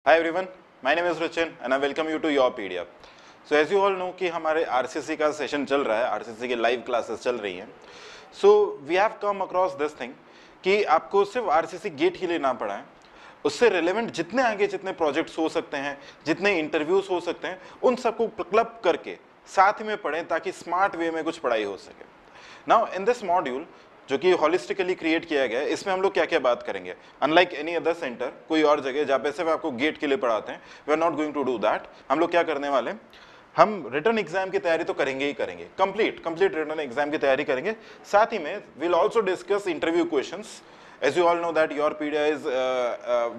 Hi everyone, my name is Rachin and I welcome you to Yourpedia. So as you all know कि हमारे RCC का session चल रहा है, RCC के लाइव क्लासेस चल रही हैं. So we have come across this thing कि आपको सिर्फ RCC गेट ही लेना पड़ा है. उससे रिलेवेंट जितने आगे जितने प्रोजेक्ट्स हो सकते हैं, जितने इंटरव्यूज हो सकते हैं, उन सबको क्लब करके साथ में पढ़ें ताकि स्मार्ट वे में कुछ पढ़ाई हो सके. नाउ इन दिस मॉड्यूल जो कि हॉलिस्टिकली क्रिएट किया गया है, इसमें हम लोग क्या क्या बात करेंगे. अनलाइक एनी अदर सेंटर, कोई और जगह जहाँ पे सिर्फ आपको गेट के लिए पढ़ाते हैं, we are not going to do that. हम लोग क्या करने वाले हैं, हम रिटर्न एग्जाम की तैयारी तो करेंगे ही करेंगे, कंप्लीट रिटर्न एग्जाम की तैयारी करेंगे. साथ ही में will also discuss interview questions. As you all know that Yourpedia is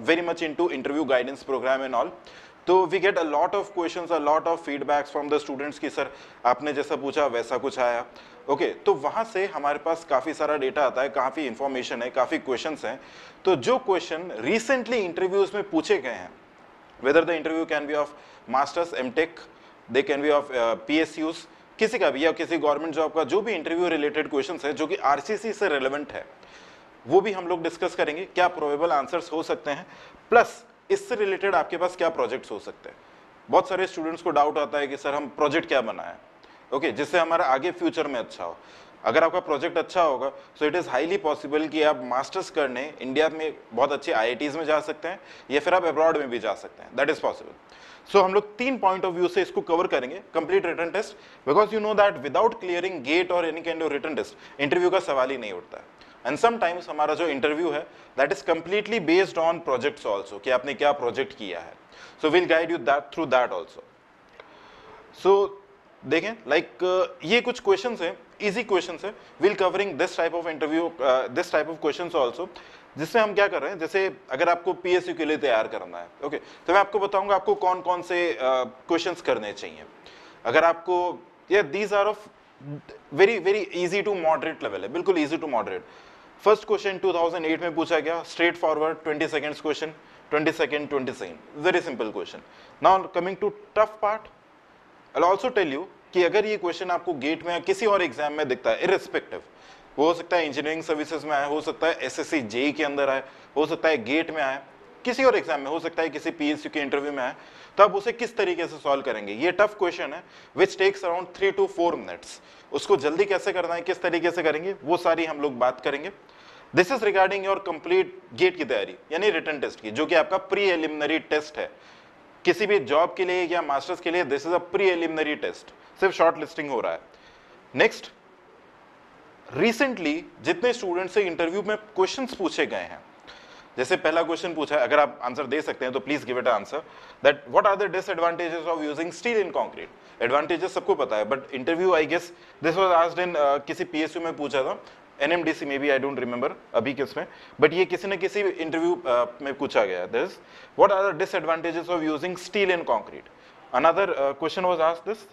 very much into interview guidance program and all. तो we get a lot of questions, a lot of feedbacks from the students कि sir आपने जैसा पूछा वैसा कुछ आया. Okay तो वहाँ से हमारे पास काफ़ी सारा डेटा आता है, काफ़ी इंफॉर्मेशन है, काफ़ी क्वेश्चंस हैं. तो जो क्वेश्चन रिसेंटली इंटरव्यूज में पूछे गए हैं, whether the interview can be of masters, MTech, they can be of PSUs, किसी का भी या किसी गवर्नमेंट जॉब का जो भी इंटरव्यू रिलेटेड क्वेश्चंस है जो कि RCC से रेलेवेंट है, वो भी हम लोग डिस्कस करेंगे. क्या प्रोबेबल आंसर्स हो सकते हैं, प्लस इससे रिलेटेड आपके पास क्या प्रोजेक्ट्स हो सकते हैं. बहुत सारे स्टूडेंट्स को डाउट आता है कि सर हम प्रोजेक्ट क्या बनाएं, ओके जिससे हमारा आगे फ्यूचर में अच्छा हो. अगर आपका प्रोजेक्ट अच्छा होगा so it is highly possible कि आप मास्टर्स करने इंडिया में बहुत अच्छे IITs में जा सकते हैं या फिर आप अब्रॉड में भी जा सकते हैं. That is possible. सो हम लोग 3 पॉइंट ऑफ व्यू से इसको कवर करेंगे. Complete written test, because you know that without clearing GATE और any kind of written test interview का सवाल ही नहीं उठता है. एंड समटाइम्स हमारा जो इंटरव्यू है that is completely based on projects also, कि आपने क्या प्रोजेक्ट किया है. So will guide you that through that also. So देखें लाइक ये कुछ क्वेश्चंस हैं, इजी क्वेश्चंस हैं. Will covering this type of interview, this type of questions also, जिसमें हम क्या कर रहे हैं, जैसे अगर आपको PSU के लिए तैयार करना है, ओके तो मैं आपको बताऊंगा आपको कौन कौन से क्वेश्चंस करने चाहिए. अगर आपको ये these are of very very easy to moderate level है, बिल्कुल easy to moderate. First question 2008 में पूछा गया, straight forward 20 seconds question, 20 second, very simple question. Now coming to tough part, I also tell you कि अगर ये question आपको gate में या किसी और एग्जाम में दिखता है, इररिस्पेक्टिव, वो हो सकता है इंजीनियरिंग सर्विसेज में आए, हो सकता है SSC JEE के अंदर आए, हो सकता है गेट में आए, किसी और एग्जाम में, हो सकता है किसी PSU के इंटरव्यू में आए, तो आप उसे किस तरीके से सॉल्व करेंगे. ये टफ क्वेश्चन है which takes around 3 to 4 minutes. उसको जल्दी कैसे करना है, किस तरीके से करेंगे, वो सारी हम लोग बात करेंगे. This is regarding your complete GATE की तैयारी यानी रिटन टेस्ट की, जो कि आपका प्री एलिमिनरी टेस्ट है. किसी भी जॉब के लिए या मास्टर्स के लिए this is a preliminary test, सिर्फ शॉर्ट लिस्टिंग हो रहा है. नेक्स्ट, रिसेंटली जितने स्टूडेंट्स से इंटरव्यू में क्वेश्चंस पूछे गए हैं, जैसे पहला क्वेश्चन पूछा है, अगर आप आंसर दे सकते हैं तो please give it answer, that what are the disadvantages of using steel in concrete. Advantages सबको पता है, but interview I guess this was asked in किसी PSU में पूछा था, NMDC में भी, आई डोंट रिमेंबर अभी किसमें, बट ये किसी न किसी इंटरव्यू में पूछा गया. This what are the disadvantages of using steel in concrete. Another question was asked this,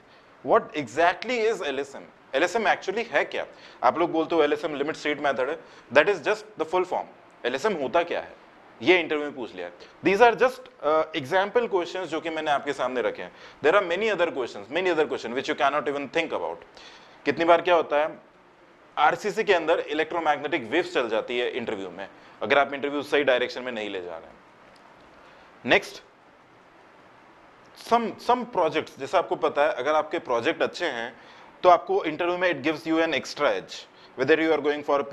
what exactly is LSM. LSM actually है क्या. आप लोग बोलते हो LSM लिमिट स्टेट मेथड है, that is just the full form. LSM होता क्या है, ये इंटरव्यू में पूछ लिया. These are just example question जो कि मैंने आपके सामने रखे हैं. There are many other question which you can not even think about. कितनी बार क्या होता है, RCC के अंदर इलेक्ट्रोमैग्नेटिक वेव्स चल जाती है इंटरव्यू में, अगर आप इंटरव्यू सही डायरेक्शन में नहीं ले जा रहे हैं. नेक्स्ट, सम प्रोजेक्ट्स, जैसे आपको पता है अगर आपके प्रोजेक्ट अच्छे हैं तो आपको इंटरव्यू में it gives you an extra edge, whether you are going for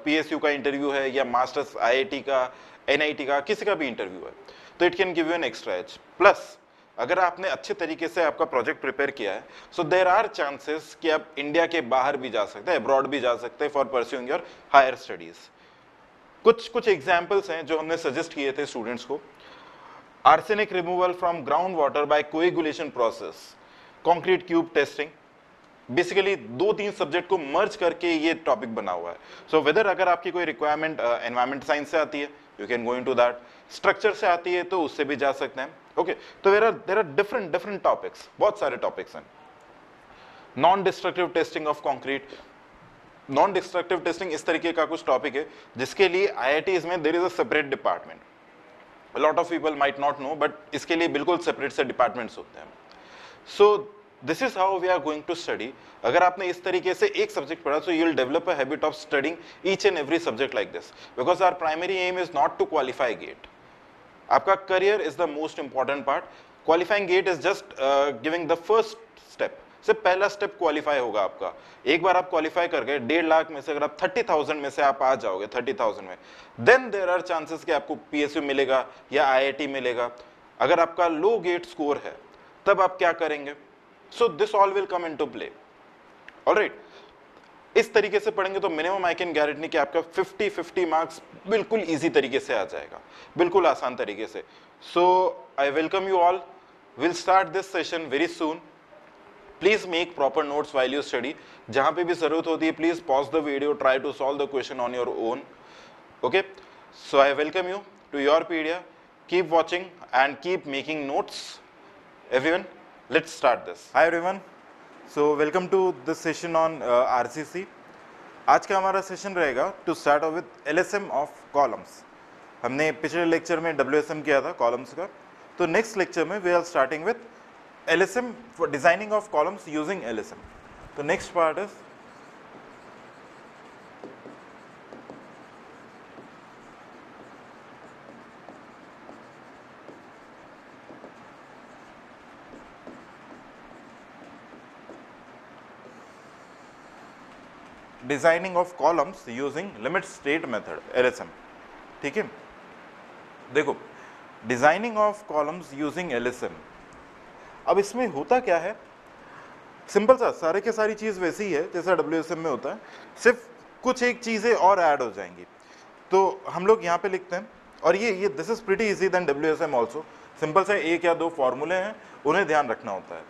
PSU का इंटरव्यू है या मास्टर्स IIT का, NIT का, किसी का भी इंटरव्यू है, तो it can give you an extra edge. Plus अगर आपने अच्छे तरीके से आपका प्रोजेक्ट प्रिपेयर किया है, सो देर आर चांसेस कि आप इंडिया के बाहर भी जा सकते हैं, अब्रॉड भी जा सकते हैं for pursuing your higher studies. कुछ एग्जाम्पल्स हैं जो हमने सजेस्ट किए थे स्टूडेंट्स को. Arsenic removal from ground water by coagulation process, concrete cube testing. Basically 2-3 subject को मर्ज करके ये टॉपिक बना हुआ है. सो वेदर अगर आपकी कोई रिक्वायरमेंट एनवायरमेंट साइंस से आती है, you can go into that. Structure से आती है तो उससे भी जा सकते हैं. ओके तो देयर आर डिफरेंट टॉपिक्स, बहुत सारे टॉपिक्स हैं. Non destructive testing of concrete. Non destructive testing इस तरीके का कुछ टॉपिक है जिसके लिए IITs में there is a separate department. A lot of people might not know, but इसके लिए बिल्कुल सेपरेट से डिपार्टमेंट्स होते हैं. So this is how we are going to study. अगर आपने इस तरीके से एक सब्जेक्ट पढ़ा so you will develop a habit of studying each and every subject like this, because our primary aim is not to qualify GATE. आपका career is the most important part, qualifying GATE is just giving the first step, सिर्फ पहला step qualify होगा आपका। एक बार आप qualify कर गए 1.5 लाख में से अगर आप 30,000 में से आप आ जाओगे 30,000 में, देन देयर आर चांसेस कि आपको पीएसयू मिलेगा या आईआईटी मिलेगा। अगर आपका लो गेट स्कोर है तब आप क्या करेंगे? So this all will come into play. Alright, इस तरीके से पढ़ेंगे तो मिनिमम आई कैन गारंटी कि आपका 50-50 मार्क्स बिल्कुल इजी तरीके से आ जाएगा, बिल्कुल आसान तरीके से। So I welcome you all, will start this session very soon. Please make proper notes while you study. जहां पे भी जरूरत होती है please pause the video, try to solve the question on your own. Okay, so I welcome you to your pedia, keep watching and keep making notes. Everyone, let's start this. Hi everyone, so welcome to this session on RCC. आज का हमारा session रहेगा to start off with LSM of columns. हमने पिछले lecture में डब्ल्यूएसएम किया था columns का, तो नेक्स्ट लेक्चर में we are starting with LSM for designing of columns using LSM. The next part is designing of columns using limit state method LSM. ठीक है, देखो designing of columns using LSM। अब इसमें होता क्या है, सिंपल सा, सारे के सारी चीज़ वैसी ही है जैसा WSM में होता है, सिर्फ कुछ एक चीज़ें और ऐड हो जाएंगी। तो हम लोग यहाँ पे लिखते हैं, और ये this is pretty easy than WSM also. Simple सा एक या दो फॉर्मूले हैं, उन्हें ध्यान रखना होता है।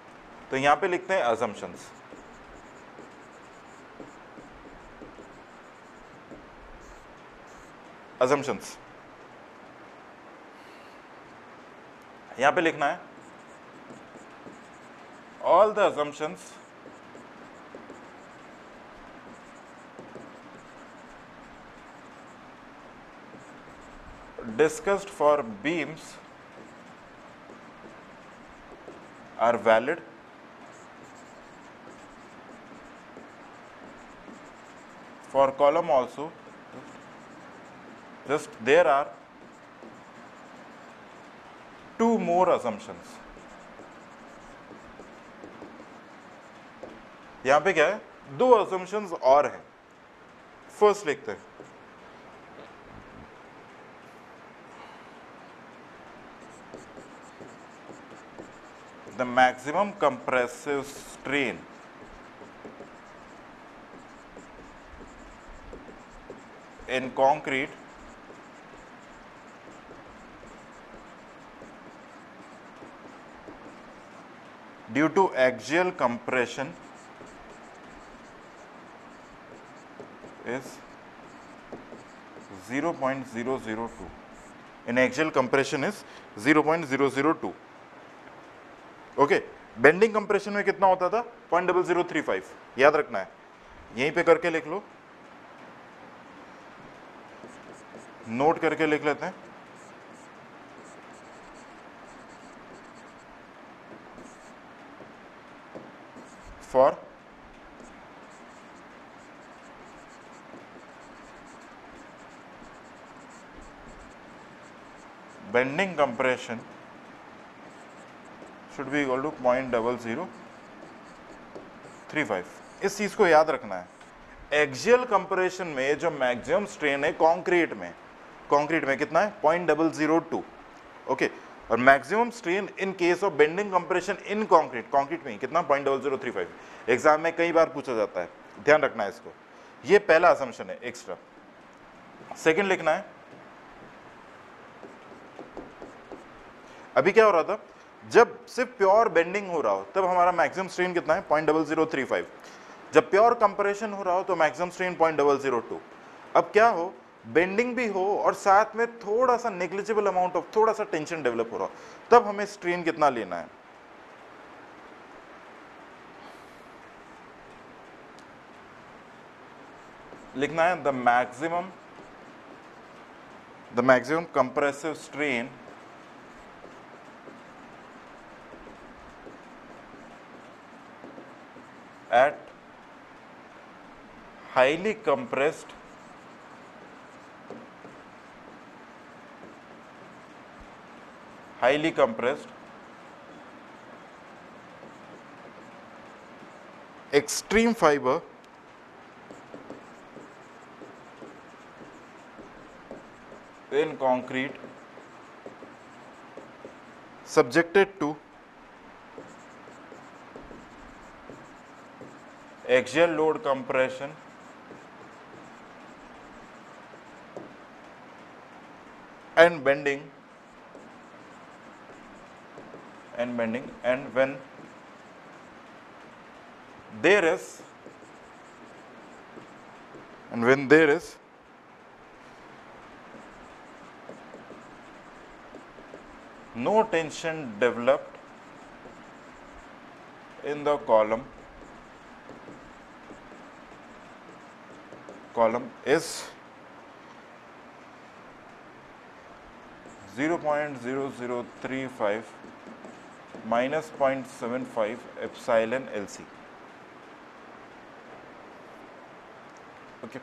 तो यहाँ पे लिखते हैं अजम्पशंस। अजम्पशंस यहाँ पे लिखना है all the assumptions discussed for beams are valid for column also, just there are two more assumptions। यहां पे क्या है, दो assumptions और हैं। फर्स्ट लिखते हैं the maximum compressive strain in concrete due to axial compression is 0.002. In axial compression is 0.002. Okay, bending compression में कितना होता था? 0.0035। याद रखना है, यहीं पे करके लिख लो, नोट करके लिख लेते हैं। For bending compression should be equal to 0.0035। इस चीज को याद रखना है। एक्सियल कंप्रेशन में जो मैक्सिमम स्ट्रेन है कंक्रीट में कितना है? 0.002। ओके, और maximum strain in case of bending compression in concrete में कितना? 0.0035। एग्जाम में कई बार पूछा जाता है, ध्यान रखना है इसको। ये पहला असम्पशन है एक्स्ट्रा। सेकंड लिखना है, अभी क्या हो रहा था, जब सिर्फ प्योर बेंडिंग हो रहा हो तब हमारा मैक्सिमम स्ट्रेन कितना है? 0.0035। जब प्योर कंप्रेशन हो रहा हो तो मैक्सिमम स्ट्रेन 0.002। अब क्या हो, बेंडिंग भी हो और साथ में थोड़ा सा नेग्लिजिबल अमाउंट ऑफ थोड़ा सा टेंशन डेवलप हो रहा हो, तब हमें स्ट्रेन कितना लेना है? लिखना है the maximum compressive strain at highly compressed highly compressed, extreme fiber in concrete subjected to axial load compression and bending and when there is no tension developed in the column is 0.0035 minus 0.75 epsilon LC. Okay,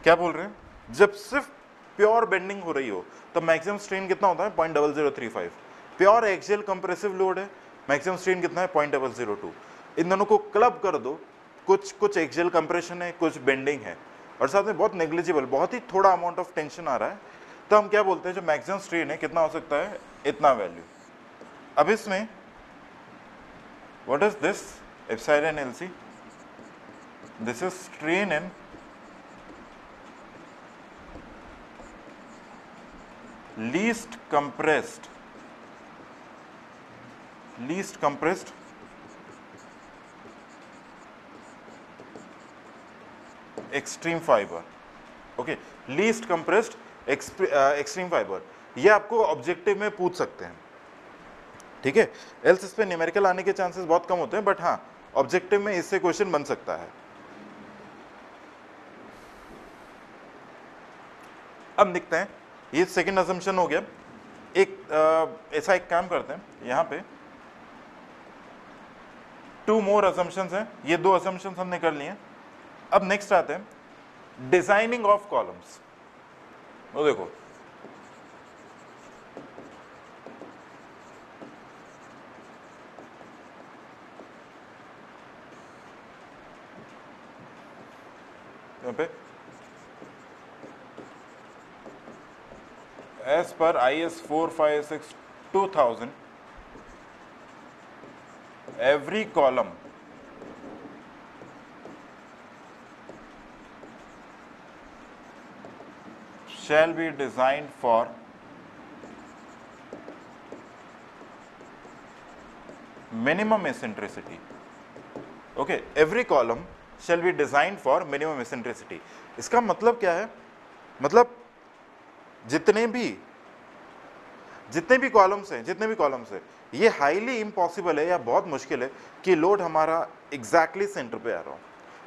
क्या बोल रहे हैं? जब सिर्फ pure bending हो रही हो तो मैक्सिमम स्ट्रेन कितना होता है? 0.0035. प्योर एक्सियल कंप्रेसिव लोड है, मैक्सिमम स्ट्रेन कितना है? 0.002. इन दोनों को क्लब कर दो, कुछ एक्सियल कंप्रेशन है, कुछ बेंडिंग है, और साथ में बहुत नेग्लिजिबल, बहुत ही थोड़ा अमाउंट ऑफ टेंशन आ रहा है, तो हम क्या बोलते हैं? जो मैक्सिमम स्ट्रेन है कितना हो सकता है? इतना वैल्यू. अब इसमें what is this? Epsilon LC. This is strain in least compressed extreme fiber. Okay, least compressed extreme fibre, ये आपको ऑब्जेक्टिव में पूछ सकते हैं, ठीक है? एल्स इस पे न्यूमेरिकल आने के चांसेस बहुत कम होते हैं, बट हाँ ऑब्जेक्टिव में इससे क्वेश्चन बन सकता है. अब देखते हैं, ये सेकंड असम्पशन हो गया. ऐसा एक काम करते हैं, यहाँ पे 2 मोर असम्पशंस हैं, ये 2 असम्पशंस हमने कर लिए. अब नेक्स्ट आते हैं डिजाइनिंग ऑफ कॉलम्स. वो देखो, यहाँ पे as per IS 456/2000 every column shall be designed for minimum eccentricity. Okay, every column shall be designed for minimum eccentricity. इसका मतलब क्या है? मतलब जितने भी कॉलम्स हैं, ये हाईली इम्पॉसिबल है या बहुत मुश्किल है कि लोड हमारा एग्जैक्टली सेंटर पे आ रहा हो.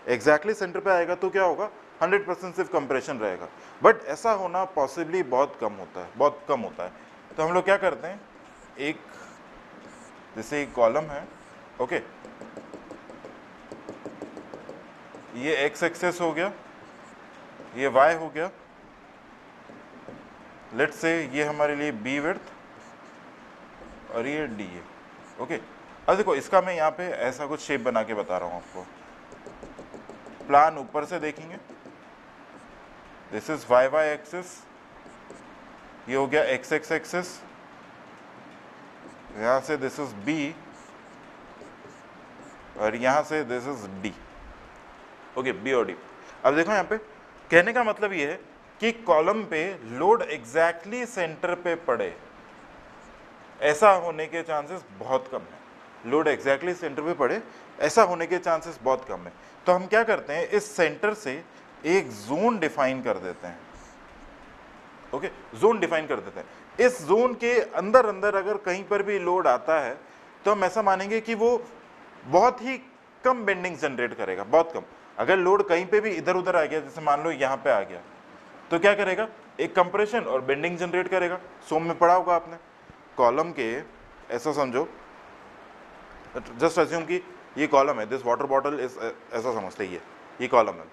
एग्जैक्टली सेंटर पे आएगा तो क्या होगा? 100% सिर्फ कंप्रेशन रहेगा, बट ऐसा होना पॉसिबली बहुत कम होता है. तो हम लोग क्या करते हैं, एक जैसे एक कॉलम है, ओके, ये एक्स एक्सेस हो गया, ये वाई हो गया, लेट्स से ये हमारे लिए बी विड्थ और ये डी है. ओके, अब देखो इसका मैं यहाँ पे ऐसा कुछ शेप बना के बता रहा हूँ आपको. प्लान ऊपर से देखेंगे, this is Y Y axis, ये हो गया एक्स एक्स एक्सिस, यहाँ से दिस इज बी और यहाँ से this is D. Okay, B और डी. अब देखो यहाँ पे कहने का मतलब ये है कि कॉलम पे लोड एग्जैक्टली सेंटर पे पड़े, ऐसा होने के चांसेस बहुत कम है. लोड एग्जैक्टली सेंटर पे पड़े, ऐसा होने के चांसेस बहुत कम है. तो हम क्या करते हैं, इस सेंटर से एक जोन डिफाइन कर देते हैं. ओके, जोन डिफाइन कर देते हैं. इस जोन के अंदर अगर कहीं पर भी लोड आता है तो हम ऐसा मानेंगे कि वो बहुत ही कम बेंडिंग जनरेट करेगा, बहुत कम. अगर लोड कहीं पे भी इधर उधर आ गया, जैसे मान लो यहाँ पे आ गया, तो क्या करेगा? एक कंप्रेशन और बेंडिंग जनरेट करेगा. सोम में पढ़ा होगा आपने, कॉलम के ऐसा समझो, जस्ट अज्यूम कि ये कॉलम है, दिस वाटर बॉटल इज, ऐसा समझते ही है, ये कॉलम है.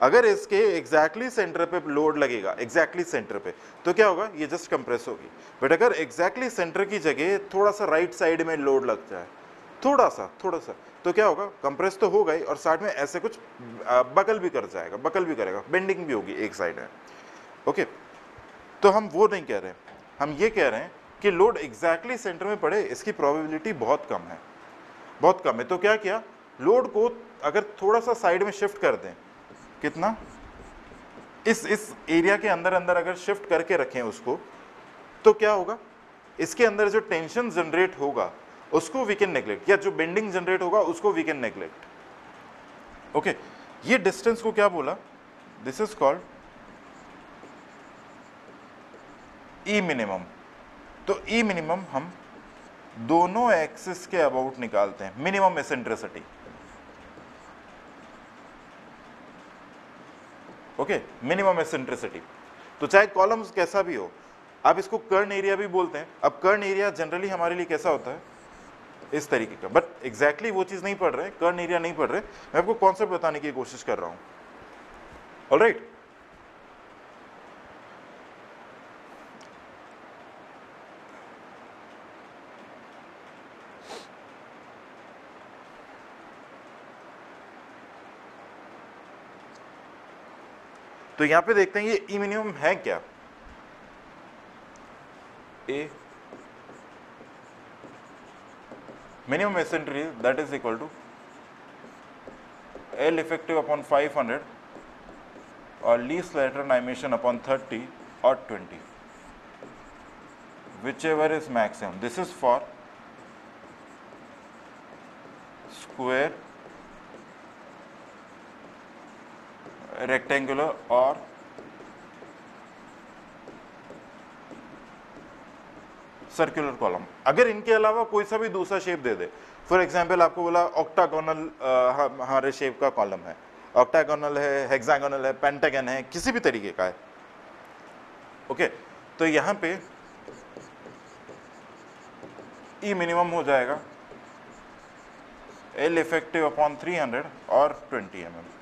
अगर इसके एग्जैक्टली सेंटर पे लोड लगेगा, एग्जैक्टली सेंटर पे, तो क्या होगा, ये जस्ट कंप्रेस होगी। बट अगर एग्जैक्टली सेंटर की जगह थोड़ा सा राइट साइड में लोड लग जाए, थोड़ा सा, तो क्या होगा, कंप्रेस तो होगा ही और साथ में ऐसे कुछ बकल भी कर जाएगा, बकल भी करेगा, बेंडिंग भी होगी एक साइड में। ओके, तो हम वो नहीं कह रहे हैं, हम ये कह रहे हैं कि लोड एग्जैक्टली सेंटर में पड़े, इसकी प्रोबेबिलिटी बहुत कम है, बहुत कम है। तो क्या किया, लोड को अगर थोड़ा सा साइड में शिफ्ट कर दें, कितना, इस एरिया के अंदर अंदर अगर शिफ्ट करके रखें उसको, तो क्या होगा, इसके अंदर जो टेंशन जनरेट होगा उसको वी कैन नेग्लेक्ट, या जो बेंडिंग जनरेट होगा उसको वी कैन नेग्लेक्ट। ओके, ये डिस्टेंस को क्या बोला, this is called E minimum. तो ई मिनिमम हम दोनों एक्सिस के अबाउट निकालते हैं, minimum eccentricity. Okay, minimum eccentricity. तो चाहे कॉलम्स कैसा भी हो, आप इसको कर्न एरिया भी बोलते हैं। अब कर्न एरिया जनरली हमारे लिए कैसा होता है, इस तरीके का, बट एग्जैक्टली वो चीज नहीं पढ़ रहे, कर्न एरिया नहीं पढ़ रहे, मैं आपको कॉन्सेप्ट बताने की कोशिश कर रहा हूं। ऑलराइट, तो यहां पे देखते हैं ये ई मिनिमम है क्या, ए minimum eccentricity, that is equal to L effective upon 500 or least lateral dimension upon 30 or 20, whichever is maximum. This is for square, rectangular or circular column. अगर इनके अलावा कोई सा भी दूसरा shape they they, for example आपको बोला octagonal हमारे शेप का कॉलम है, ऑक्टागोनल है, हेक्सागोनल है, पेंटागन है, किसी भी तरीके का है। ओके, तो यहां पे ई मिनिमम हो जाएगा एल इफेक्टिव अपॉन 300 और 20 mm।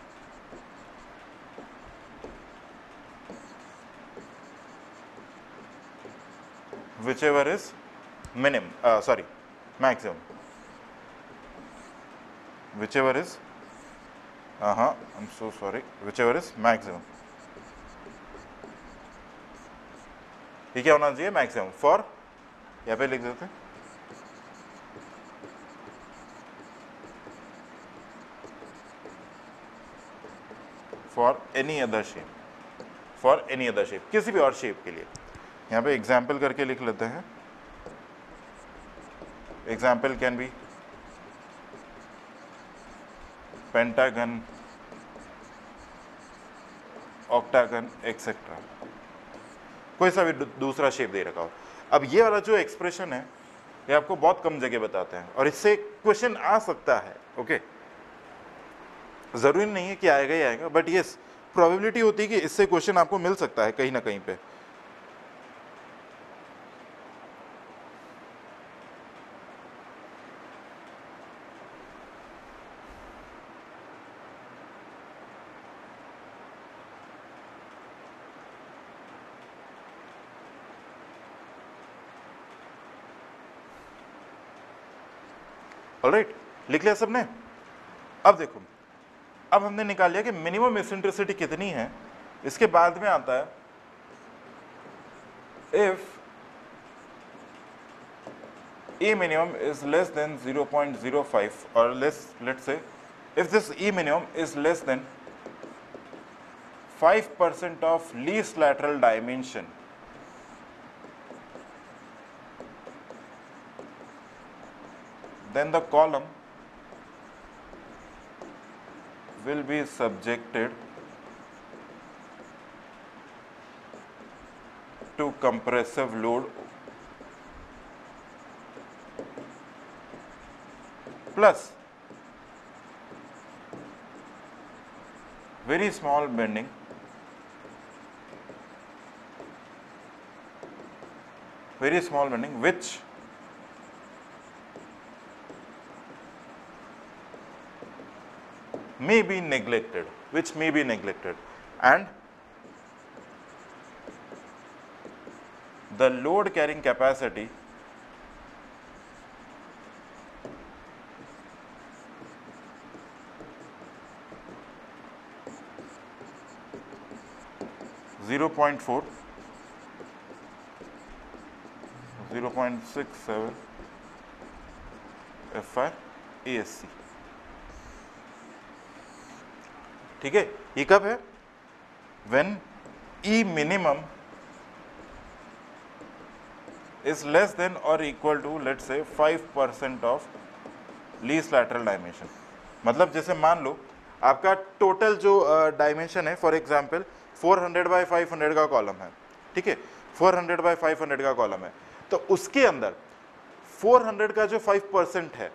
whichever is minimum, sorry, maximum, whichever is, I'm so sorry, whichever is maximum। ये क्या होना चाहिए, मैक्सिमम फॉर, यहाँ पे लिख देते हैं for any other shape, for any other shape, किसी भी और शेप के लिए। यहाँ पे एग्जाम्पल करके लिख लेते हैं, example can be pentagon, octagon etcetera, कोई सा भी दूसरा शेप दे रखा हो। अब ये वाला जो एक्सप्रेशन है ये आपको बहुत कम जगह बताते हैं और इससे क्वेश्चन आ सकता है। ओके, जरूरी नहीं है कि आएगा ही आएगा, बट यस प्रोबेबिलिटी होती है कि इससे क्वेश्चन आपको मिल सकता है कहीं ना कहीं पे। ऑलराइट, लिख लिया सबने। अब देखो, अब हमने निकाल लिया कि मिनिमम एसेंट्रिसिटी कितनी है। इसके बाद में आता है if E minimum is less than 0.05 or less, let's say if this E minimum is less than 5% of least lateral dimension, then the column will be subjected to compressive load plus very small bending which may be neglected। which may be neglected, and the load carrying capacity zero point 0.67 FI ASC। ठीक है, ये कब है? when E minimum is less than or equal to let's say 5% of least lateral dimension। मतलब जैसे मान लो आपका total जो डायमेंशन है, फॉर एग्जांपल 400 बाय 500 का कॉलम है, ठीक है, 400 बाय 500 का कॉलम है, तो उसके अंदर 400 का जो 5% है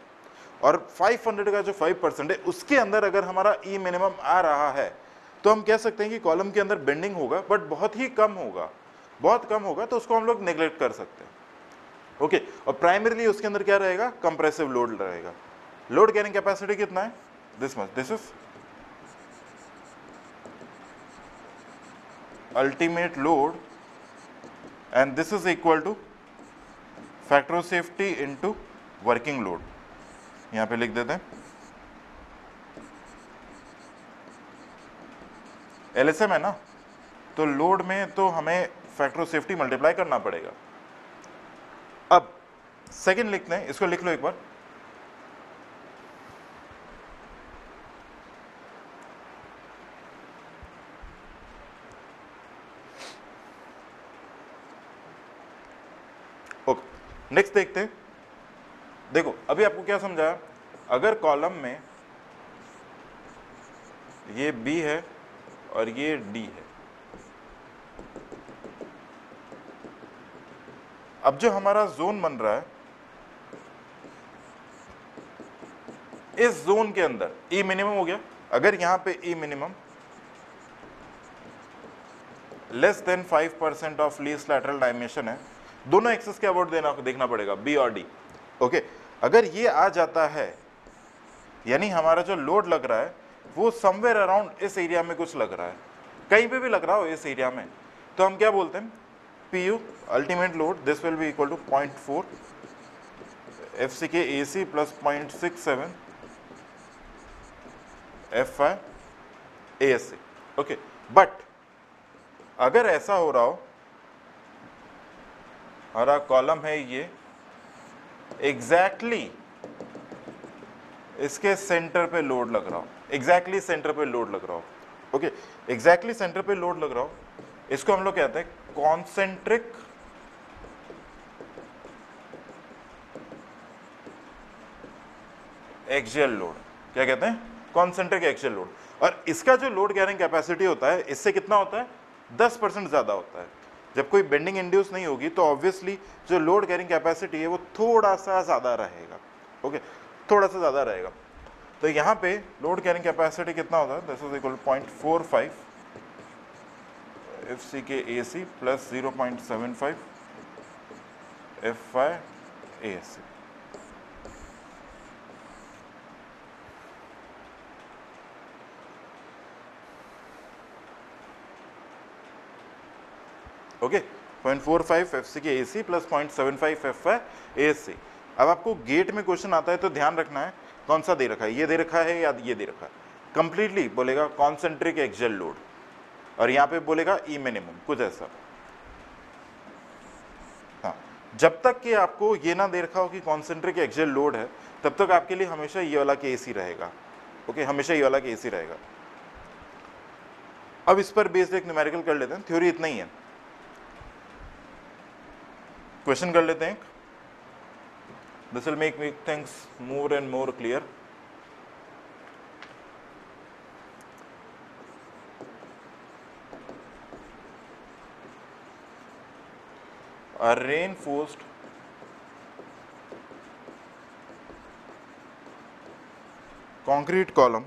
और 500 का जो 5% है, उसके अंदर अगर हमारा ई मिनिमम आ रहा है तो हम कह सकते हैं कि कॉलम के अंदर बेंडिंग होगा, बट बहुत ही कम होगा, बहुत कम होगा, तो उसको हम लोग नेग्लेक्ट कर सकते हैं। ओके, और प्राइमरीली उसके अंदर क्या रहेगा? कंप्रेसिव लोड रहेगा। लोड कैरिंग कैपेसिटी कितना है? This much, this is ultimate load and this is equal two factor of safety into working load. यहां पे लिख देते हैं एलएसएम है ना, तो लोड में तो हमें फैक्टर ऑफ सेफ्टी मल्टीप्लाई करना पड़ेगा। अब सेकंड लिखते हैं, इसको लिख लो एक बार। ओके, नेक्स्ट देखते हैं। देखो अभी आपको क्या समझाया, अगर कॉलम में ये बी है और ये डी है, अब जो हमारा जोन बन रहा है, इस जोन के अंदर ई मिनिमम हो गया। अगर यहां पे e minimum less than 5% of least lateral dimension है, दोनों एक्सेस के अबाउट देखना पड़ेगा, बी और डी। ओके, अगर ये आ जाता है, यानी हमारा जो लोड लग रहा है वो समवेयर अराउंड इस एरिया में कुछ लग रहा है, कहीं पे भी लग रहा हो इस एरिया में, तो हम क्या बोलते हैं? PU ultimate load, this will be equal to 0.4 FCK AC plus 0.67 FI ASC। Okay, but अगर ऐसा हो रहा हो, हमारा कॉलम है ये एग्जैक्टली इसके सेंटर पे लोड लग रहा हो, एग्जैक्टली सेंटर पे लोड लग रहा हो, ओके, एग्जैक्टली सेंटर पे लोड लग रहा हो, इसको हम लोग कहते हैं कॉन्सेंट्रिक एक्सियल लोड। क्या कहते हैं? Concentric axial load. और इसका जो लोड कैरिंग कैपेसिटी होता है, इससे कितना होता है? 10% ज्यादा होता है। जब कोई बेंडिंग इंड्यूस नहीं होगी तो ऑब्वियसली जो लोड कैरिंग कैपेसिटी है वो थोड़ा सा ज्यादा रहेगा, ओके, थोड़ा सा ज्यादा रहेगा। तो यहाँ पे लोड कैरिंग कैपेसिटी कितना होता है? This is equal 0.45 FCK AC plus 0.75 FI ASC। Okay, 0.45 FCK AC plus 0.75 FI ASC। अब आपको गेट में क्वेश्चन आता है तो ध्यान रखना है कौन सा दे रखा है, ये दे रखा है या ये दे रखा है। कंप्लीटली बोलेगा कॉन्सेंट्रिक एक्सियल लोड और यहाँ पे बोलेगा ई मिनिमम, कुछ ऐसा। हाँ, जब तक कि आपको ये ना दे रखा हो कि कॉन्सेंट्रिक एक्सियल लोड है, तब तक आपके लिए हमेशा ये वाला केस ही रहेगा, ओके, हमेशा ये वाला केस ही रहेगा। अब इस पर बेस्ड एक न्यूमेरिकल कर लेते हैं, थ्योरी इतना ही है। क्वेश्चन कर लेते हैं, this will make things more and more clear। A reinforced concrete column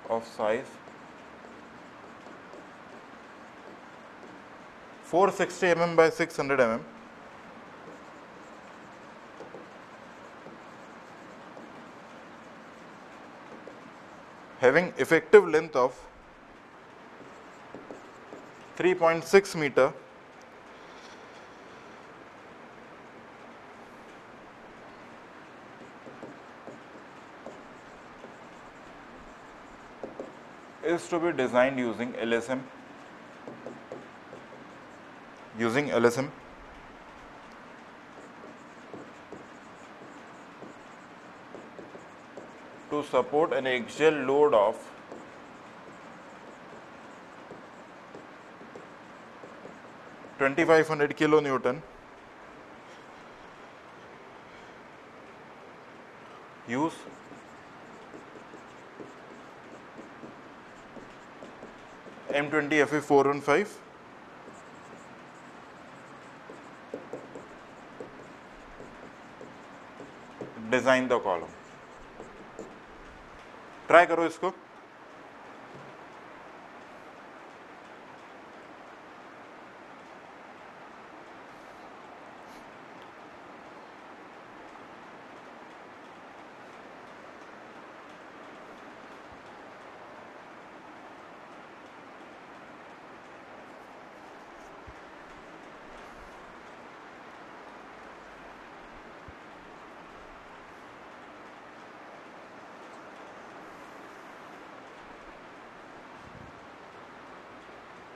of size 460 mm by 600 mm having effective length of 3.6 meter is to be designed using LSM. To support an axial load of 2500 kilonewton. Use M20 FE415 design the column. Try करो इसको.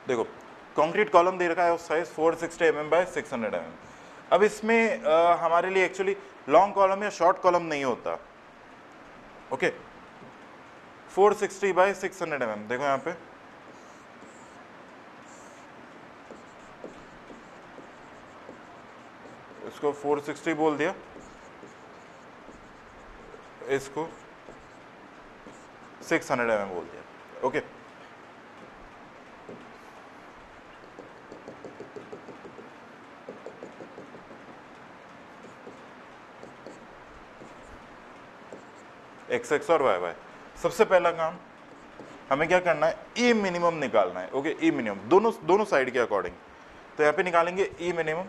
देखो concrete column दे रखा है size 460 mm bye 600 mm. अब इसमें हमारे लिए actually long column या शॉर्ट कॉलम नहीं होता. Okay 460 by 600 mm. देखो यहाँ पे इसको 460 बोल दिया, इसको 600 mm बोल दिया. ओके एक्स एक्स और वाई वाई. सबसे पहला काम हमें क्या करना है, ई मिनिमम निकालना है. ओके ई मिनिमम दोनों साइड के अकॉर्डिंग. तो यहाँ पे निकालेंगे ई मिनिमम.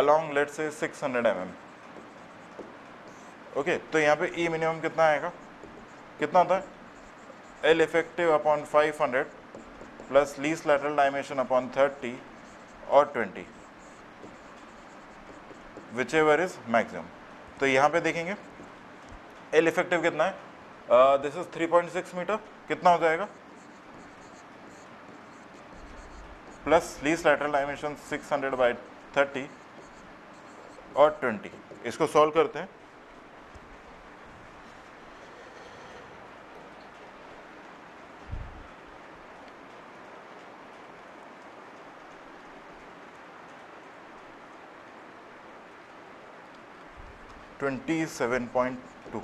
अलोंग लेट से 600 mm. ओके तो यहाँ पे ई मिनिमम कितना आएगा, कितना होता है L effective upon 500 plus least lateral dimension upon 30 और 20 विच एवर इज मैक्सिमम. तो यहाँ पे देखेंगे एल इफेक्टिव कितना है, दिस इज 3.6 मीटर. कितना हो जाएगा plus least lateral dimension 600 by 30 और 20. इसको सॉल्व करते हैं. (27.2)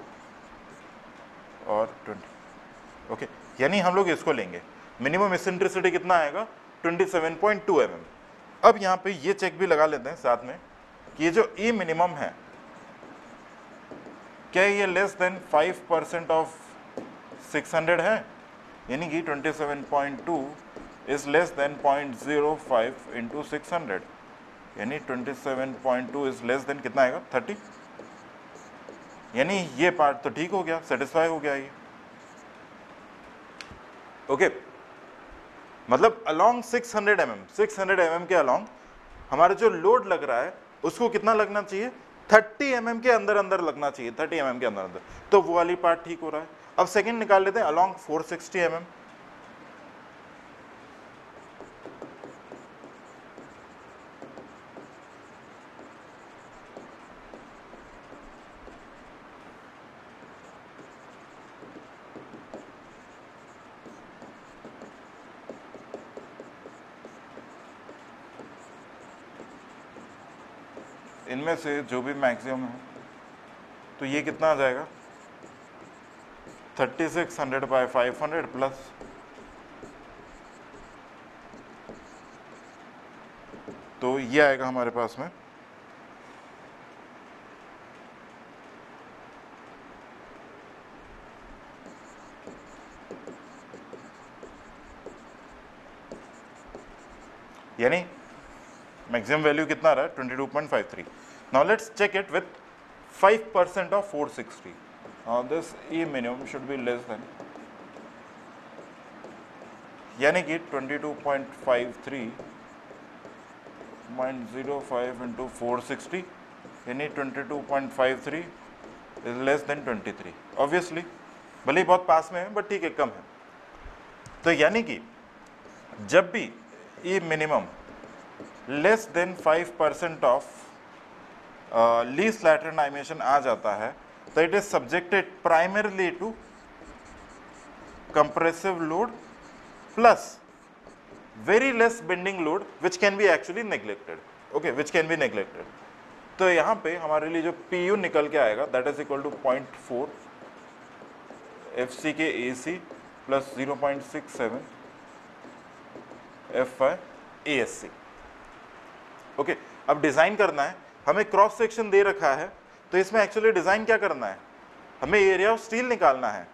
और 20. ओके यानी हम लोग इसको लेंगे. मिनिमम एसेंट्रिसिटी कितना आएगा 27.2 mm. अब यहाँ पे ये चेक भी लगा लेते हैं साथ में कि ये जो ई मिनिमम है क्या ये लेस देन 5% ऑफ 600 है, यानी कि 27.2 इज लेस देन 0.05 इंटू 600, यानी 27.2 इज लेस देन कितना आएगा 30. यानी ये पार्ट तो ठीक हो गया, सेटिस्फाई हो गया ये. ओके मतलब अलोंग 600 mm के अलोंग हमारा जो लोड लग रहा है उसको कितना लगना चाहिए 30 mm के अंदर अंदर लगना चाहिए, 30 mm के अंदर अंदर. तो वो वाली पार्ट ठीक हो रहा है. अब सेकंड निकाल लेते हैं अलोंग 460 mm. इनमें से जो भी मैक्सिमम है तो ये कितना आ जाएगा 3600 बाय 500 प्लस तो ये आएगा हमारे पास में यानी मैक्सिमम वैल्यू कितना आ रहा है 22.53. Now let's check it with 5% of 460. Now this E minimum should be less than, यानी कि 22.53.05 into 460 यानी 22.53 इज लेस देन 23. ऑब्वियसली भले ही बहुत पास में है बट ठीक है, कम है. तो यानी कि जब भी e minimum less than 5% of least lateral dimension आ जाता है तो it is subjected primarily to compressive load plus very less bending load which can be actually neglected. Okay, which can be neglected. तो यहाँ पे हमारे लिए जो PU निकल के आएगा that is equal to 0.4 FC के AC plus 0.67 FY ASC. Okay, अब डिजाइन करना है, हमें क्रॉस सेक्शन दे रखा है तो इसमें एक्चुअली डिजाइन क्या करना है, हमें एरिया ऑफ स्टील निकालना है.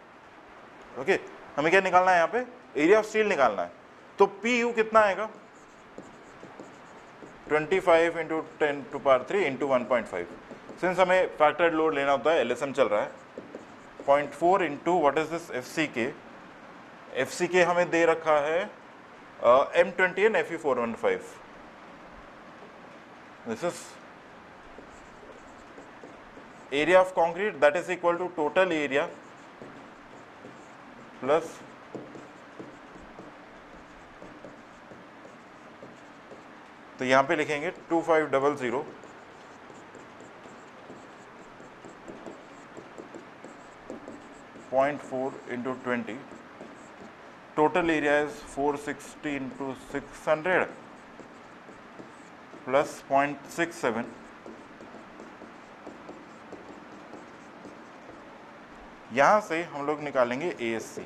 ओके, हमें क्या निकालना है, यहाँ पे एरिया ऑफ स्टील निकालना है. तो PU कितना आएगा, 25 इंटू 10⁻³ इंटू 1.5. सिंस हमें फैक्टर्ड लोड लेना होता है, LSM चल रहा है, 0.4 into what is this FCK हमें दे रखा है M20 and Fe415. This is area of concrete that is equal to total area plus तो यहां पे लिखेंगे 2500 0.4 into 20. Total area is 460 into 600 plus 0.67. यहां से हम लोग निकालेंगे ASC.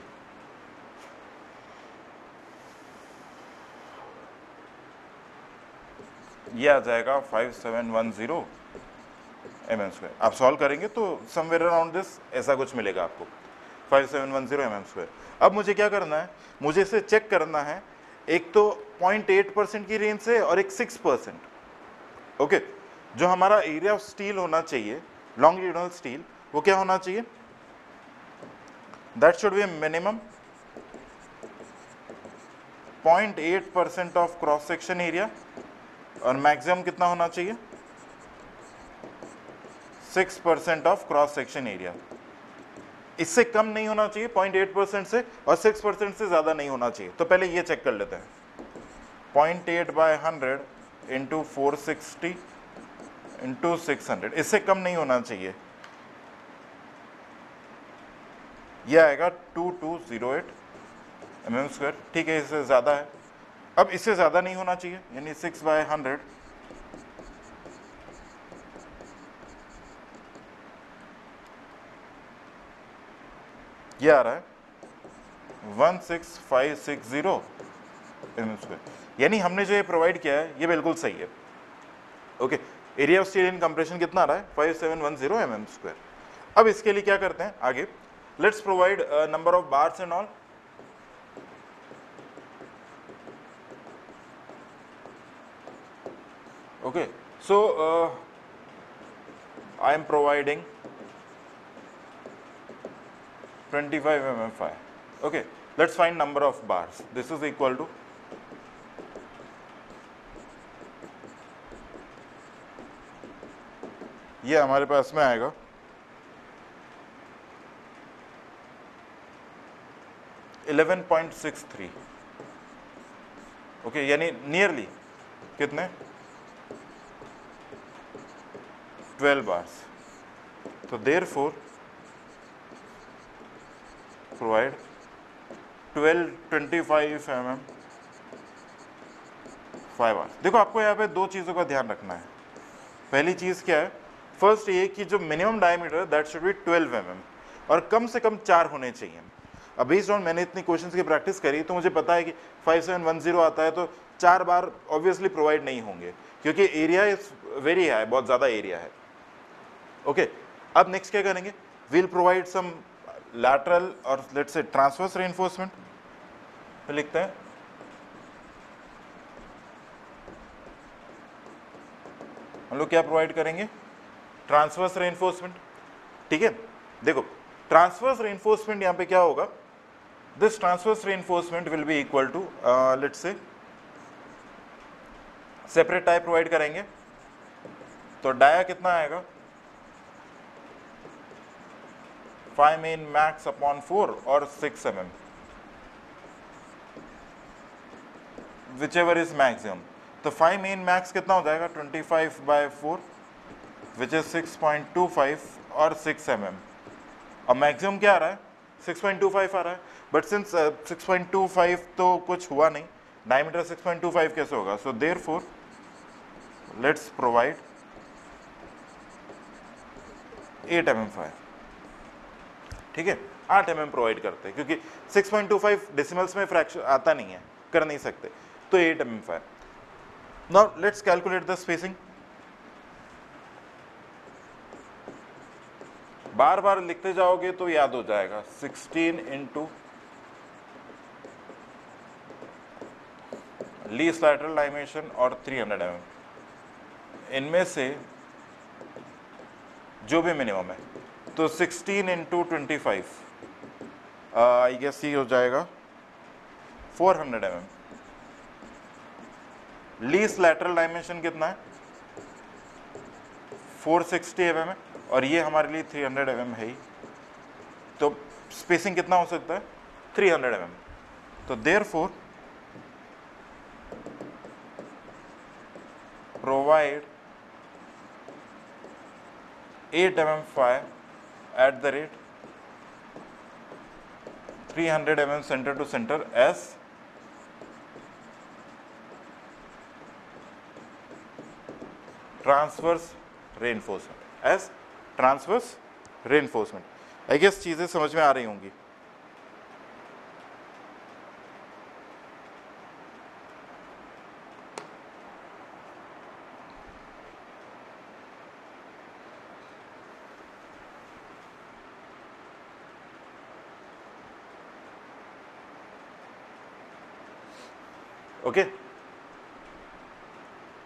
ये आ जाएगा 5710 mm². आप सॉल्व करेंगे तो समवेयर अराउंड दिस ऐसा कुछ मिलेगा आपको, 5710 mm². अब मुझे क्या करना है, मुझे इसे चेक करना है एक तो 0.8% की रेंज से और एक 6%. ओके, जो हमारा एरिया ऑफ स्टील होना चाहिए, लॉन्गिट्यूडनल स्टील, वो क्या होना चाहिए, that should be minimum 0.8% of cross section area और मैक्सिमम कितना होना चाहिए, 6% ऑफ क्रॉस सेक्शन एरिया. इससे कम नहीं होना चाहिए 0.8% से और 6% से ज्यादा नहीं होना चाहिए. तो पहले ये चेक कर लेते हैं, 0.8/100 इंटू 460 इंटू 600, इससे कम नहीं होना चाहिए. यह आएगा 2208 mm². ठीक है, इससे ज्यादा है. अब इससे ज्यादा नहीं होना चाहिए, यानी 6/100 ये आ रहा है 16560 mm². यानी हमने जो ये प्रोवाइड किया है ये बिल्कुल सही है. Okay, area of steel in compression कितना आ रहा है, 5710 mm². अब इसके लिए क्या करते हैं आगे, let's provide number of bars and all. Okay, so I am providing 25 mm. Okay, let's find number of bars. This is equal to ये हमारे पास में आएगा 11.63. ओके, यानी नियरली कितने 12 bars. तो therefore provide 1225 mm 5 bars. देखो आपको यहाँ पे दो चीज़ों का ध्यान रखना है. पहली चीज़ क्या है, फर्स्ट ये कि जो minimum diameter that should be 12 mm और कम से कम 4 होने चाहिए. अब बेस्ड ऑन मैंने इतनी क्वेश्चंस की प्रैक्टिस करी तो मुझे पता है कि 5710 आता है तो 4 बार ऑब्वियसली प्रोवाइड नहीं होंगे क्योंकि एरिया इज वेरी हाई, बहुत ज़्यादा एरिया है. ओके, अब नेक्स्ट क्या करेंगे, वील प्रोवाइड सम लैटरल और लेट्स से ट्रांसवर्स रेइंफोर्समेंट. तो लिखते हैं हम लोग क्या प्रोवाइड करेंगे, ट्रांसवर्स रेइंफोर्समेंट, ठीक है। देखो ट्रांसवर्स रेइंफोर्समेंट यहाँ पे क्या होगा, this transverse reinforcement will be equal to let's say separate type provide करेंगे तो डाया कितना आएगा 5 मेन मैक्स अपॉन 4 और 6 mm which ever is maximum. तो 5 मेन मैक्स कितना हो जाएगा 25/4 विच इज 6.25 और 6 mm। अब मैक्सिमम क्या आ रहा है 6.25 आ रहा है, बट सिंस 6.25 तो कुछ हुआ नहीं, डायमीटर 6.25 कैसे होगा, so therefore let's provide 8 mm, ठीक है 8 mm प्रोवाइड करते हैं क्योंकि 6.25 डेसिमल्स में फ्रैक्शन आता नहीं है, कर नहीं सकते, तो 8 mm। Now let's calculate the spacing. बार बार लिखते जाओगे तो याद हो जाएगा 16 इंटू लीस्ट लैटरल डायमेंशन और 300 mm, इनमें से जो भी मिनिमम है, तो 16 इंटू 25 आई गेस ये हो जाएगा 400 mm। लीस्ट लैटरल डायमेंशन कितना है 460 mm है और ये हमारे लिए 300 mm है ही, तो स्पेसिंग कितना हो सकता है 300 mm। तो therefore provide 8 mm fire at the rate 300 mm center to center as transverse reinforcement, as transverse reinforcement। I guess चीजें समझ में आ रही होंगी। ओके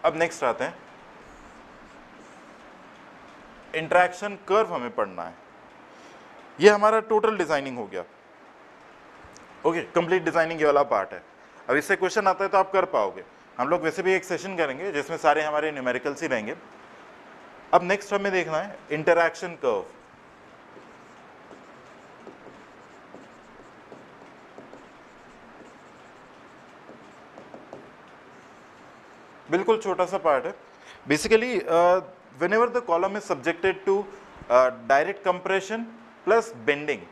अब नेक्स्ट आते हैं, इंटरैक्शन कर्व हमें पढ़ना है। ये हमारा टोटल डिजाइनिंग हो गया, ओके कंप्लीट डिजाइनिंग ये वाला पार्ट है। अब इससे क्वेश्चन आता है तो आप कर पाओगे। हम लोग वैसे भी एक सेशन करेंगे जिसमें सारे हमारे न्यूमेरिकल्स ही रहेंगे। अब नेक्स्ट हमें देखना है इंटरैक्शन कर्व। बिल्कुल छोटा सा पार्ट है। Basically whenever the column is subjected to direct compression plus bending,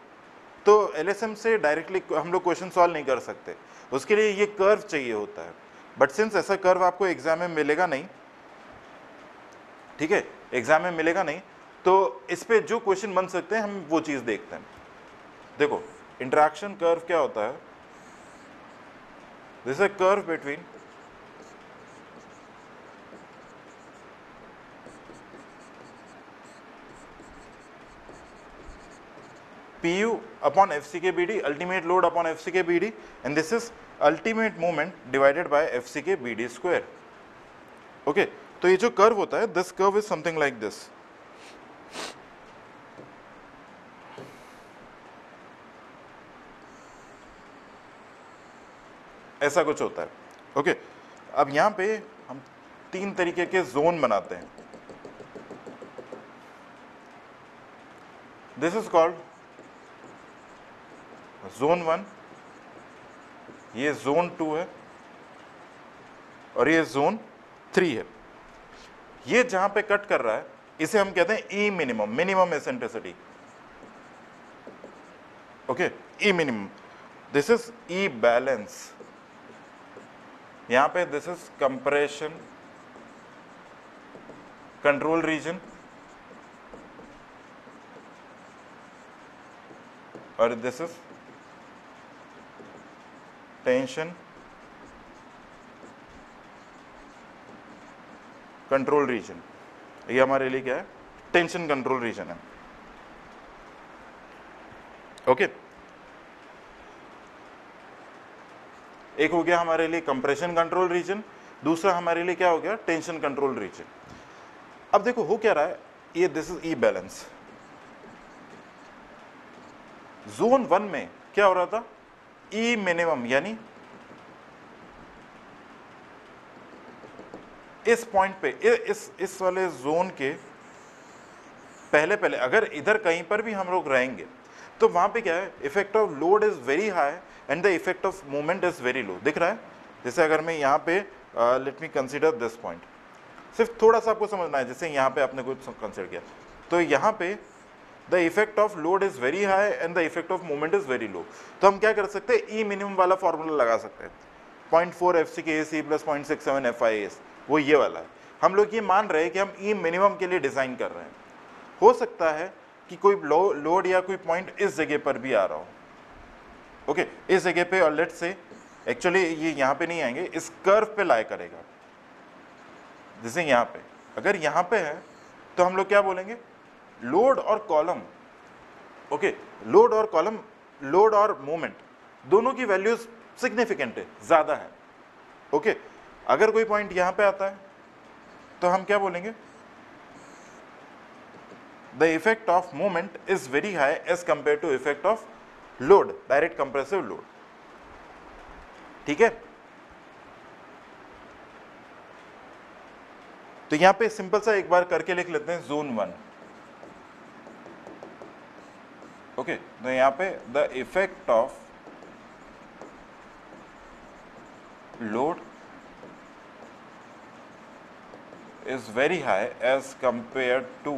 तो LSM से डायरेक्टली हम लोग क्वेश्चन सॉल्व नहीं कर सकते, उसके लिए ये कर्व चाहिए होता है। बट सिंस ऐसा कर्व आपको एग्जाम में मिलेगा नहीं, ठीक है एग्जाम में मिलेगा नहीं, तो इस पे जो क्वेश्चन बन सकते हैं हम वो चीज देखते हैं। देखो इंटरैक्शन कर्व क्या होता है, this is a curve between PU upon FCK BD, ultimate load upon FCK BD, and this is ultimate moment divided by FCK BD square. Okay, तो ये जो कर्व होता है, this curve is something like this. ऐसा कुछ होता है। Okay अब यहाँ पे हम 3 तरीके के जोन बनाते हैं। दिस इज कॉल्ड जोन 1, ये जोन 2 है और ये जोन 3 है। ये जहां पे कट कर रहा है इसे हम कहते हैं e minimum, minimum eccentricity. Okay e minimum, this is e balance. यहां पे this is compression control region और this is tension control region. ये हमारे लिए क्या है, टेंशन कंट्रोल रीजन है। ओके एक हो गया हमारे लिए कंप्रेशन कंट्रोल रीजन, दूसरा हमारे लिए क्या हो गया, टेंशन कंट्रोल रीजन। अब देखो हो क्या रहा है, ये this is e balance. Zone 1 में क्या हो रहा था, ई मिनिमम, यानी इस पॉइंट पे इस वाले जोन के पहले पहले अगर इधर कहीं पर भी हम लोग रहेंगे तो वहां पे क्या है, effect of load is very high and the effect of movement is very low. दिख रहा है? जैसे अगर मैं यहाँ पे let me consider this point, सिर्फ थोड़ा सा आपको समझना है, जैसे यहाँ पे आपने कुछ कंसीडर किया तो यहाँ पे the effect of load is very high and the effect of movement is very low. तो हम क्या कर सकते हैं, ई मिनिमम वाला फॉर्मूला लगा सकते हैं, 0.4 FCKAC प्लस 0.67 FIAS, वो ये वाला है। हम लोग ये मान रहे हैं कि हम ई मिनिमम के लिए डिजाइन कर रहे हैं। हो सकता है कि कोई लोड या कोई पॉइंट इस जगह पर भी आ रहा हो, ओके इस जगह पे, और लेट्स से एक्चुअली ये यहाँ पे नहीं आएंगे, इस कर्व पे लाया करेगा। जैसे यहाँ पे अगर यहाँ पे है तो हम लोग क्या बोलेंगे, लोड और कॉलम, ओके लोड और कॉलम, लोड और मोमेंट दोनों की वैल्यूज सिग्निफिकेंट है, ज्यादा है, ओके अगर कोई पॉइंट यहाँ पे आता है तो हम क्या बोलेंगे, the effect of moment is very high as compare to effect of load, direct compressive load. ठीक है, तो यहां पे सिंपल सा एक बार करके लिख लेते हैं, जोन 1, ओके तो यहां पे the effect of load is very high as compared to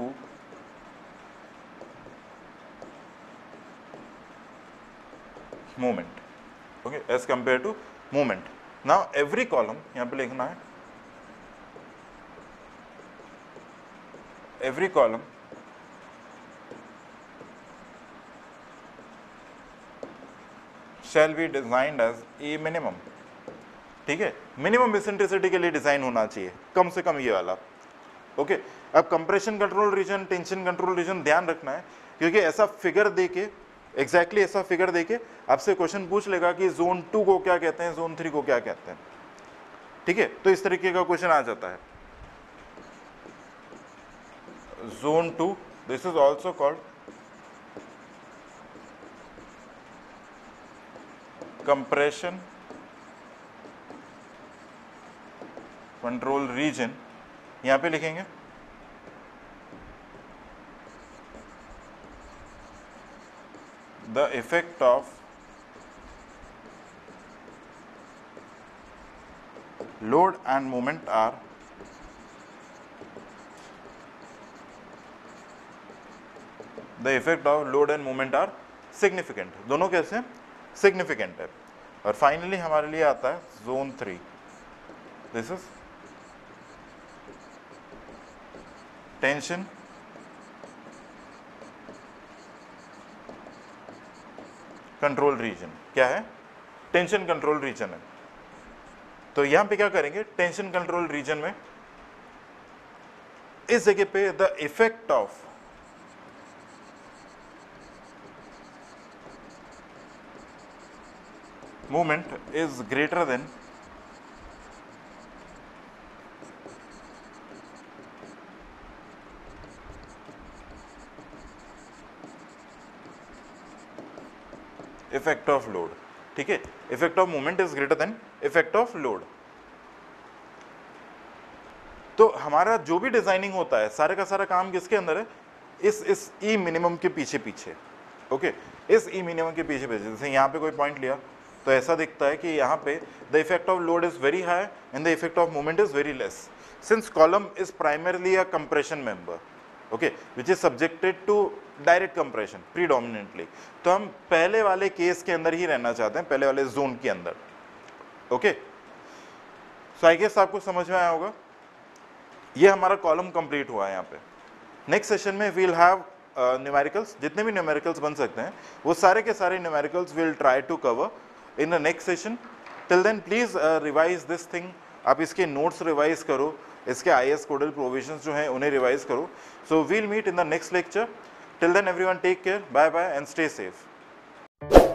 movement, okay as compared to movement. Now every column यहाँ पे लिखना है, every column shall be designed as a minimum। ठीक है, मिनिमम इसेंट्रिसिटी के लिए डिजाइन होना चाहिए, कम से कम ये वाला, ओके अब compression control region, tension control region ध्यान रखना है, क्योंकि ऐसा फिगर देके, एग्जैक्टली ऐसा फिगर देके आपसे क्वेश्चन पूछ लेगा कि जोन 2 को क्या कहते हैं, जोन 3 को क्या कहते हैं। ठीक है, तो इस तरीके का क्वेश्चन आ जाता है। Zone 2, this is also called compression control region, यहां पे लिखेंगे the effect of load and moment are the effect of load and moment are significant. दोनों कैसे सिग्निफिकेंट है। और फाइनली हमारे लिए आता है zone 3, this is tension control region. क्या है, टेंशन कंट्रोल रीजन है। तो यहां पे क्या करेंगे, टेंशन कंट्रोल रीजन में इस जगह पे the effect of movement is greater than effect of load. ठीक है, effect of movement is greater than effect of load. तो हमारा जो भी डिजाइनिंग होता है, सारे का सारा काम किसके अंदर है, इस ई मिनिमम के पीछे पीछे, ओके इस ई मिनिमम के पीछे पीछे। जैसे यहाँ पे कोई पॉइंट लिया तो ऐसा दिखता है कि यहाँ पे the effect of load is very high and the effect of movement is very less, since column is primarily a compression member, okay which is subjected to direct compression predominantly. तो हम पहले वाले केस के अंदर ही रहना चाहते हैं, पहले वाले जोन के अंदर, ओके सो आई गेस आपको समझ में आया होगा। ये हमारा कॉलम कंप्लीट हुआ है। यहाँ पे नेक्स्ट सेशन में वील हैव न्यूमेरिकल्स, जितने भी न्यूमेरिकल्स बन सकते हैं वो सारे के सारे numericals will try to cover in the next session. Till then please revise this thing, आप इसके नोट्स रिवाइज करो, इसके IAS कोडल प्रोविजंस जो हैं उन्हें रिवाइज करो। So we'll meet in the next lecture. Till then everyone take care, bye bye and stay safe.